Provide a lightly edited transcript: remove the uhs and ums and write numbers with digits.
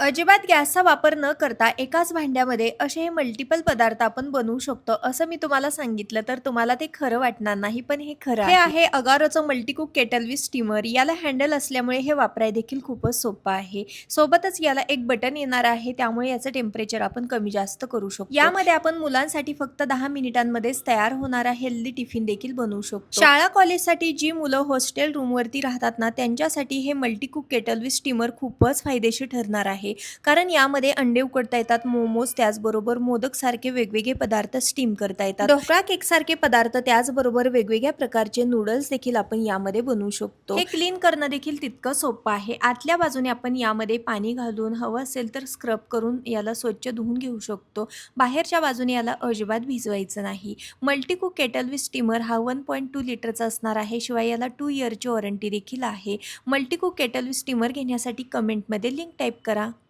अजिबात गॅसचा वापर न करता एकाच भांड्यामध्ये असे हे मल्टिपल पदार्थ आपण बनवू शकतो असं मी तुम्हाला सांगितलं तर तुम्हाला ते खरं वाटणार नाही, पण हे खरं आहे अगारोचं मल्टीकुक केटल विथ स्टीमर. याला हँडल असल्यामुळे हे वापराय देखील खूपच सोपं आहे. सोबतच याला एक बटन येणार आहे, त्यामुळे याचं टेम्परेचर आपण कमी जास्त करू शकतो. यामध्ये आपण मुलांसाठी फक्त 10 मिनिटांमध्येच तयार होणारा हेल्दी टिफिन देखील बनवू शकतो. शाळा कॉलेजसाठी जी मुलं हॉस्टेल रूमवरती राहतात ना, त्यांच्यासाठी हे मल्टीकुक केटल विथ स्टीमर खूपच फायदेशीर ठरणार आहे. कारण यामध्ये अंडे उकडता येतात, मोमोज, त्याचबरोबर मोदक सारखे वेगवेगळे पदार्थ स्टीम करता येतात, ढोकळा केक सारखे पदार्थ, त्याचबरोबर वेगवेगळ्या प्रकारचे नूडल्स देखील आपण यामध्ये बनवू शकतो. हे क्लीन करणं देखील तितकं सोपं आहे. आतल्या बाजूने आपण यामध्ये पाणी घालून हवं असेल तर स्क्रब करून याला स्वच्छ धुवून घेऊ शकतो. बाहेरच्या बाजूने याला अजिबात भिजवायचं नाही. मल्टीकुक केटल विथ स्टीमर हा 1.2 लिटरचा असणार आहे. शिवाय याला 2 इयरची वॉरंटी देखील आहे. मल्टीकुक केटल विथ स्टीमर घेण्यासाठी कमेंटमध्ये लिंक टाईप करा.